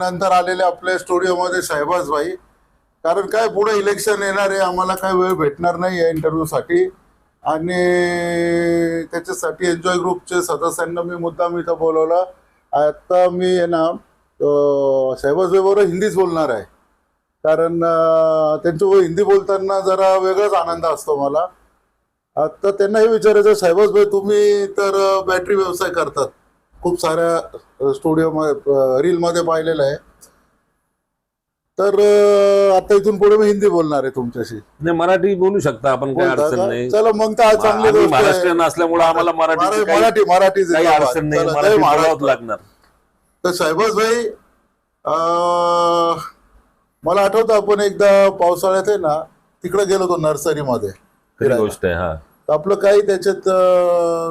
नंतर आलेले आपल्या स्टुडिओमध्ये शहबाज भाई. कारण काय पुढे इलेक्शन येणार आहे, आम्हाला काय वेळ भेटणार नाही आहे इंटरव्ह्यूसाठी आणि त्याच्यासाठी एन्जॉय ग्रुपचे सदस्यांना मी मुद्दाम इथं बोलवला. आता मी आहे ना शहबाज भाईबरोबर हिंदीच बोलणार आहे. कारण त्यांच्याबरोबर हिंदी बोलताना जरा वेगळाच आनंद असतो मला. आता त्यांना हे विचारायचं, शहबाज भाई तुम्ही तर बॅटरी व्यवसाय करतात, खूप साऱ्या स्टुडिओ रीलमध्ये पाहिलेलं आहे. तर आता इथून पुढे मी हिंदी बोलणार आहे तुमच्याशी. नाही, मराठी बोलू शकता आपण, काही बोलता अडचण का? नाही. चला मग तर आज चांगली आम्ही गोष्ट आहे. महाराष्ट्रीयन असल्यामुळे आम्हाला मराठी मराठी काही अडचण नाही, चला, मराठी जय बोलावंच महाराष्ट्र. लागणार. तर शहबाज भाई, मला आठवतं आपण एकदा पावसाळ्यात आहे ना तिकडे गेलो होतो नर्सरीमध्ये खरी फिरायला. गोष्ट आहे. हा, तर आपलं काही त्याच्यात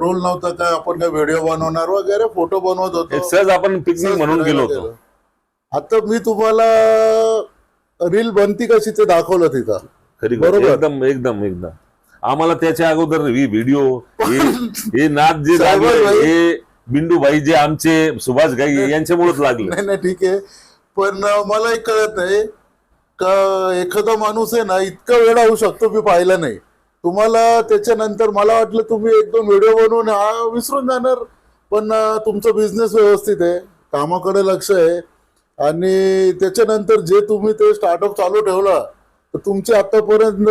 रोल नव्हता काय, आपण काय व्हिडिओ बनवणार वगैरे, फोटो बनवत एक होतो. सहज आपण पिकनिक सहज म्हणून फिरायला गेलो होतो. आता मी तुम्हाला रील बनती कशी ते दाखवलं तिथं. खरी गोष्ट, बरोबर. एकदम एकदम एकदम. आम्हाला त्याच्या अगोदर व्हिडिओ हे नाद जे शहबाज लागले, भाई. हे बिंदू भाई जे आमचे सुभाष घाई यांच्यामुळेच लागले. नाही नाही ठीक आहे, पण मला एक कळत नाही का एखादा माणूस आहे ना इतका वेळा होऊ शकतो मी पाहिला नाही. तुम्हाला त्याच्यानंतर मला वाटलं तुम्ही एक दोन व्हिडिओ बनवून विसरून जाणार, पण तुमचा बिझनेस व्यवस्थित आहे, कामाकडे लक्ष आहे आणि त्याच्यानंतर जे तुम्ही ते स्टार्टअप चालू ठेवला तर तुमचे आतापर्यंत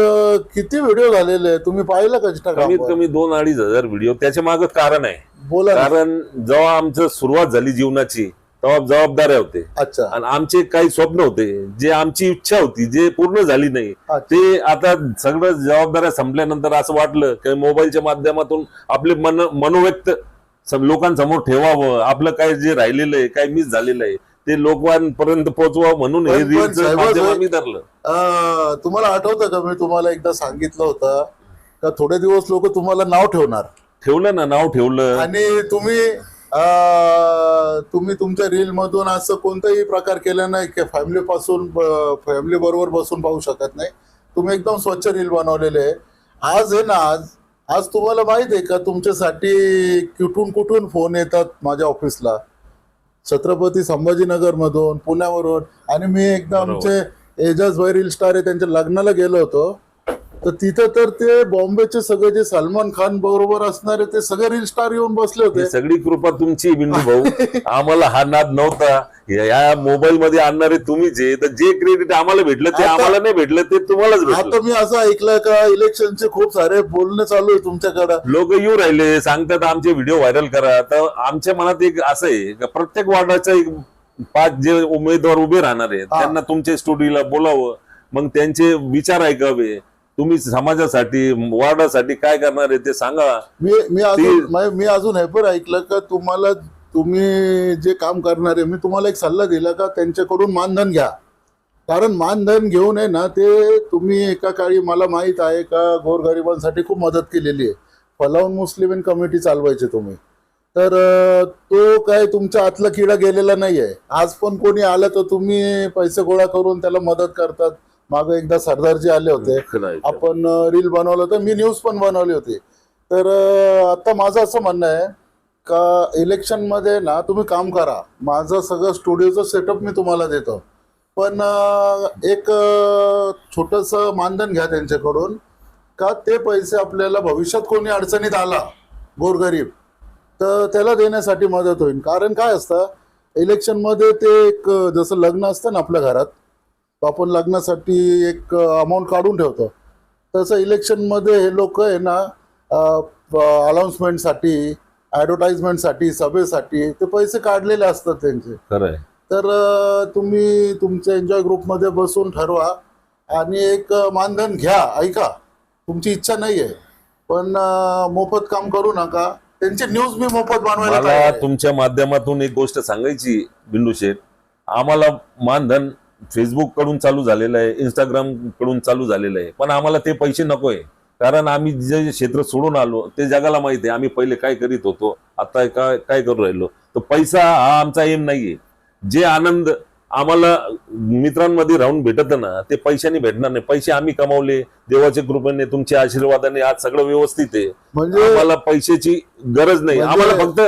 किती व्हिडिओ झालेले तुम्ही पाहिलं का? कमीत कमी 2-2.5 व्हिडिओ. त्याच्या मागे कारण आहे. बोला ना. कारण जेव्हा आमचं सुरुवात झाली जीवनाची तेव्हा जबाबदाऱ्या होते अच्छा. आणि आमचे काही स्वप्न होते, जे आमची इच्छा होती जे पूर्ण झाली नाही. अच्छा. ते आता सगळं जबाबदाऱ्या संपल्यानंतर असं वाटलं की मोबाईलच्या माध्यमातून आपले मनोव्यक्त लोकांसमोर ठेवावं, आपलं काय जे राहिलेलं आहे, काय मिस झालेलं आहे ते लोकांपर्यंत पोहोचवावं म्हणून हे रीलचं माध्यम आम्ही धरलं. तुम्हाला आठवतं का मी तुम्हाला एकदा सांगितलं होतं का थोडे दिवस लोक तुम्हाला नाव ठेवलं ना, नाव ठेवलं. आणि तुम्ही तुमच्या रील मधून असं कोणताही प्रकार केला नाही की फॅमिली बरोबर बसून पाहू शकत नाही. तुम्ही एकदम स्वच्छ रील बनवलेले आहे. आज आहे ना, आज तुम्हाला माहित आहे का तुमच्यासाठी कुठून कुठून फोन येतात माझ्या ऑफिसला, छत्रपती संभाजीनगर मधून, पुण्यावरून. आणि मी एकदा आमचे एजाज भाई रील स्टार आहे त्यांच्या लग्नाला गेलो होतो, तर तिथं तर ते बॉम्बेचे सगळे जे सलमान खान बरोबर असणारे ते सगळे रील स्टार येऊन बसले होते. ही सगळी कृपा तुमची बिंदू भाऊ. आम्हाला हा नाद नव्हता. या मोबाईल मध्ये आणणारे तुम्हीच आहे, तर जे क्रेडिट आम्हाला भेटलं ते आम्हाला नाही भेटलं, ते तुम्हालाच भेटलं. आता मी असं ऐकलं का इलेक्शनचे खूप सारे बोलणे चालू आहे तुमच्याकडे, लोक येऊ राहिले, सांगतात आमचे व्हिडिओ व्हायरल करा. तर आमच्या मनात एक असं आहे का प्रत्येक वार्डाचा एक 5 जे उमेदवार उभे राहणार आहेत त्यांना तुमच्या स्टुडिओला बोलावं, मग त्यांचे विचार ऐकावे, तुम्ही समाजासाठी वार्डासाठी काय करणार आहे ते सांगा. मी अजून हे पण ऐकलं का तुम्ही जे काम करणार आहे, मी तुम्हाला एक सल्ला दिला का त्यांच्याकडून मानधन घ्या. कारण मानधन घेऊन आहे ना, ते तुम्ही एका काळी मला माहित आहे का गोरगरिबांसाठी खूप मदत केलेली आहे. फलावून मुस्लिम कमिटी चालवायची तुम्ही, तर तो काय तुमच्या आतला किडा गेलेला नाहीये. आज पण कोणी आलं तर तुम्ही पैसे गोळा करून त्याला मदत करतात. मागे एकदा सरदारजी आले होते, आपण रील बनवलं होतं, मी न्यूज पण बनवली होती. तर आता माझं असं म्हणणं आहे का इलेक्शन मध्ये ना तुम्ही काम करा, माझं सगळं स्टुडिओचं सेटअप मी तुम्हाला देतो, पण एक छोटस मानधन घ्या त्यांच्याकडून, का ते पैसे आपल्याला भविष्यात कोणी अडचणीत आला गोरगरीब तर त्याला देण्यासाठी मदत होईल. कारण काय असतं इलेक्शन मध्ये, ते एक जसं लग्न असतं ना आपल्या घरात, आपण लग्नासाठी एक अमाऊंट काढून ठेवतो, तसं इलेक्शनमध्ये हे लोक आहे ना अनाउन्समेंटसाठी, ॲडव्हर्टाइजमेंटसाठी, सभेसाठी ते पैसे काढलेले असतात त्यांचे. खरंय. तर तुम्ही तुमच्या एन्जॉय ग्रुपमध्ये बसून ठरवा आणि एक मानधन घ्या. ऐका, तुमची इच्छा नाही आहे पण मोफत काम करू नका. त्यांची न्यूज मी मोफत बनवायला मला तयार आहे. तुमच्या माध्यमातून एक गोष्ट सांगायची बिंदू शेठ, आम्हाला मानधन फेसबुक कडून चालू झालेलं आहे, इंस्टाग्राम कडून चालू झालेलं आहे, पण आम्हाला ते पैसे नकोय. कारण आम्ही जे क्षेत्र सोडून आलो ते जगाला माहिती आहे आम्ही पहिले काय करीत होतो, आता काय करू राहिलो. तर पैसा हा आमचा एम नाहीये. जे आनंद आम्हाला मित्रांमध्ये राहून भेटत ना ते पैशाने भेटणार नाही. पैसे आम्ही कमावले देवाच्या कृपेने, तुमच्या आशीर्वादाने आज सगळं व्यवस्थित आहे. म्हणजे आम्हाला पैशाची गरज नाही. आम्हाला फक्त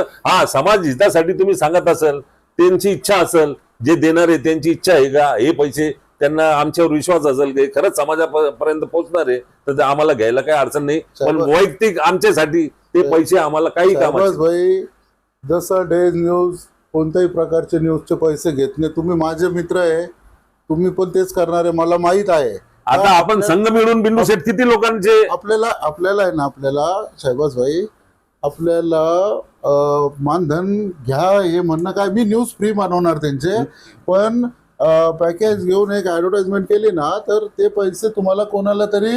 समाज हितासाठी तुम्ही सांगत असाल, त्यांची इच्छा असेल जे देणारे त्यांची इच्छा आहे का हे पैसे त्यांना आमच्यावर विश्वास असेल की खरंच समाजापर्यंत पोहोचणार आहे तर ते आम्हाला घ्यायला काही अडचण नाही. पण वैयक्तिक आमच्यासाठी ते पैसे आम्हाला काही शहबाज कामाचे भाई, जसं डेज न्यूज कोणत्याही प्रकारचे न्यूजचे पैसे घेत नाही. तुम्ही माझे मित्र आहे, तुम्ही पण तेच करणार आहे, मला माहित आहे. आता आपण संघ मिळून बिंदू शेठ किती लोकांचे आपल्याला आहे ना, आपल्याला शहबाज भाई आपल्याला मानधन घ्या हे म्हणणं काय, मी न्यूज फ्री मानवणार त्यांचे, पण पॅकेज घेऊन एक ऍडव्हर्टाइजमेंट केली ना तर ते पैसे तुम्हाला कोणाला तरी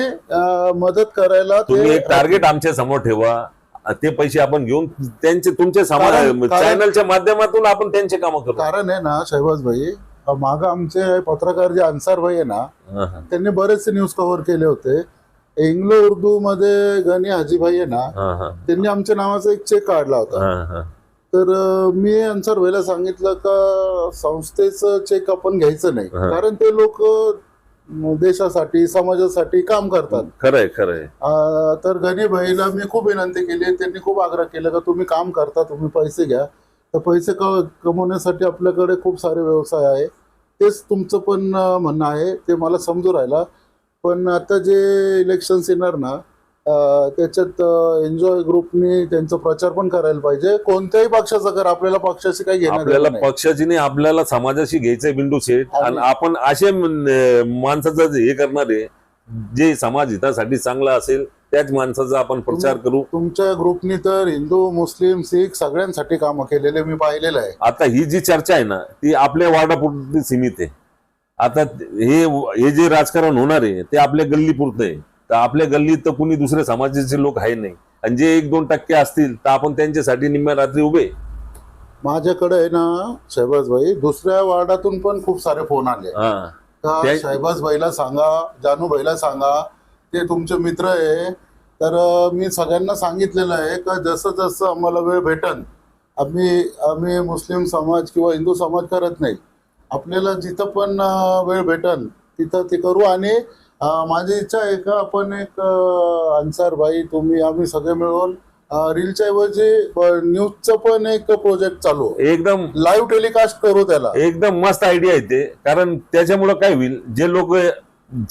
मदत करायला तुम्ही एक टार्गेट आमच्या समोर ठेवा. ते पैसे आपण घेऊन त्यांचे तुमच्या चॅनलच्या माध्यमातून आपण त्यांचे काम करू. कारण आहे ना शहबाज भाई, मागं आमचे पत्रकार जे अन्सार भाई आहे ना, त्यांनी बरेचसे न्यूज कव्हर केले होते. इंग्लो उर्दू मध्ये गणी हाजीभाई आहे ना, त्यांनी आमच्या नावाचा एक चेक काढला होता. तर मी अन्सार भाईला सांगितलं का संस्थेचं चेक आपण घ्यायचं नाही, कारण ते लोक देशासाठी समाजासाठी काम करतात. खरंय खरंय. तर गणी भाईला मी खूप विनंती केली, त्यांनी खूप आग्रह केला का तुम्ही काम करता, तुम्ही पैसे घ्या. तर पैसे कमवण्यासाठी आपल्याकडे खूप सारे व्यवसाय आहे, तेच तुमचं पण म्हणणं आहे, ते मला समजू राहिला. पण आता जे इलेक्शन्स येणार ना त्याच्यात एन्जॉय ग्रुपनी त्यांचा प्रचार पण करायला पाहिजे. कोणत्याही पक्षाचा कर, आपल्याला पक्षाशी काही घेणं आपल्याला नाही. पक्षाची नाही, आपल्याला समाजाशी घ्यायचंय बिंदू शेठ. आणि आपण असे माणसाचं हे करणारे जे समाज हितासाठी चांगला असेल त्याच माणसाचा आपण प्रचार करू. तुमच्या ग्रुपनी तर हिंदू मुस्लिम सिख सगळ्यांसाठी कामं केलेले मी पाहिलेलं आहे. आता ही जी चर्चा आहे ना ती आपल्या वार्डापुरती सीमित आहे. आता हे जे राजकारण होणार आहे ते आपल्या गल्लीपुरतं आहे. तर आपल्या गल्लीत तर कुणी दुसऱ्या समाजाचे लोक आहे नाही, आणि जे 1-2% असतील तर आपण त्यांच्यासाठी निम्म्या रात्री उभे. माझ्याकडे आहे ना शहबाज भाई, दुसऱ्या वार्डातून पण खूप सारे फोन आले का शहबाज भाईला सांगा, जानू भाईला सांगा, ते तुमचे मित्र आहे. तर मी सगळ्यांना सांगितलेलं आहे का जसं जसं आम्हाला वेळ भेटन, आम्ही मुस्लिम समाज किंवा हिंदू समाज करत नाही, आपल्याला जिथं पण वेळ भेटन तिथं ते करू. आणि माझी इच्छा आहे का आपण एक अन्सार भाई, तुम्ही, आम्ही सगळे मिळून रीलच्या ऐवजी न्यूजचं पण एक प्रोजेक्ट चालू, एकदम लाईव्ह टेलिकास्ट करू. त्याला एकदम मस्त आयडिया आहे ते. कारण त्याच्यामुळे काय होईल, जे लोक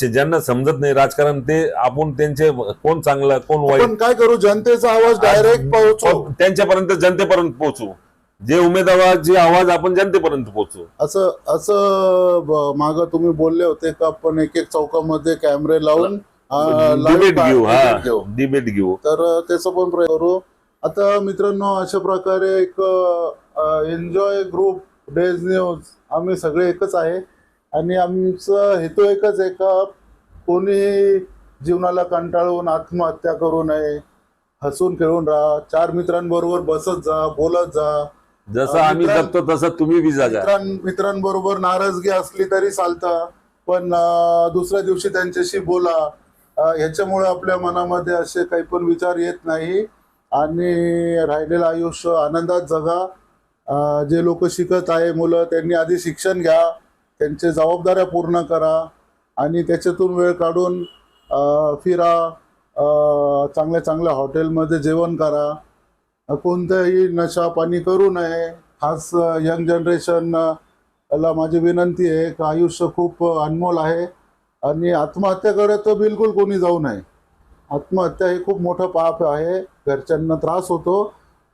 ज्यांना समजत नाही राजकारण, ते आपण त्यांचे कोण चांगलं कोण वाईट काय करू, जनतेचा आवाज डायरेक्ट पोहोचू, त्यांच्यापर्यंत जनतेपर्यंत पोहोचू. जे उमेदवाराची आवाज आपण जनतेपर्यंत पोहोचू. असं मागं तुम्ही बोलले होते का आपण एक चौकामध्ये कॅमेरे लावून डिबेट घेऊ, तर त्याचं पण प्रयोग करू. आता मित्रांनो, अशा प्रकारे एक एन्जॉय ग्रुप, डेज न्यूज, आम्ही सगळे एकच आहे. आणि आमचा हेतू एकच आहे का कोणी जीवनाला कंटाळून आत्महत्या करू नये, हसून खेळून राहा, 4 मित्रांबरोबर बसत जा, बोलत जा. जसं आम्ही जगतो तसं तुम्ही बी जगा. मित्रांबरोबर नाराजगी असली तरी चालतं, पण दुसऱ्या दिवशी त्यांच्याशी बोला. ह्याच्यामुळे आपल्या मनामध्ये असे काही पण विचार येत नाही, आणि राहिलेलं आयुष्य आनंदात जगा. जे लोक शिकत आहे मुलं, त्यांनी आधी शिक्षण घ्या, त्यांचे जबाबदाऱ्या पूर्ण करा, आणि त्याच्यातून वेळ काढून फिरा, चांगल्या चांगल्या हॉटेलमध्ये जेवण करा, कोणत्याही नशा पाणी करू नये. खास यंग जनरेशनला माझी विनंती आहे की आयुष्य खूप अनमोल आहे, आणि आत्महत्याकडे तर बिलकुल कोणी जाऊ नये. आत्महत्या हे खूप मोठं पाप आहे, घरच्यांना त्रास होतो.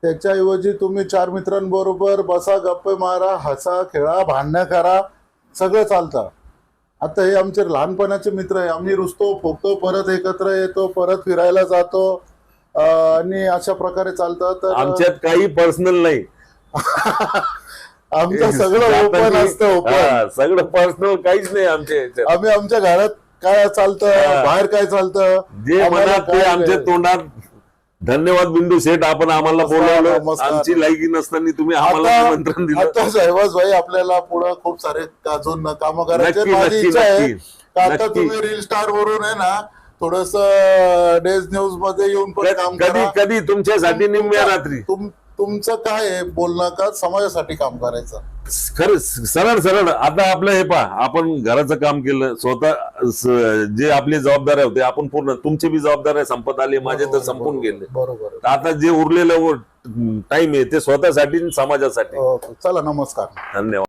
त्याच्याऐवजी तुम्ही 4 मित्रांबरोबर बसा, गप्पा मारा, हसा खेळा, भांडणं करा, सगळं चालतं. आता हे आमचे लहानपणाचे मित्र आहे, आम्ही रुसतो फुगतो, परत एकत्र येतो, परत फिरायला जातो, आणि अशा प्रकारे चालतं. तर आमच्यात काही पर्सनल नाही, आमचं सगळं ओपन असतं. सगळं पर्सनल काहीच नाही आमच्या. आम्ही आमच्या घरात काय चालतं, बाहेर काय चालतं, जे मनात ते आमच्या तोंडात. धन्यवाद बिंदू शेठ, आपण आम्हाला बोलवलं. आमची लायकी नसताना तुम्ही आम्हाला निमंत्रण दिलं. आता शहबाज भाई, आपल्याला पुढे खूप सारे अजून कामं करायचे. माझी इच्छा आहे आता तुम्ही रील स्टार वरून आहे ना थोडस डेज न्यूज मध्ये येऊन पण काम करा. कधी तुमच्यासाठी निम्म्या रात्री. तुमचं काय आहे बोलणं का समाजासाठी काम करायचं. खरं सरळ आता आपलं हे पहा, आपण घराचं काम केलं, स्वतः जे आपली जबाबदाऱ्या होते आपण पूर्ण, तुमची बी जबाबदाऱ्या संपत आली, माझे तर संपून गेले. बरोबर. आता जे उरलेलं टाइम आहे ते स्वतःसाठी समाजासाठी. चला, नमस्कार, धन्यवाद.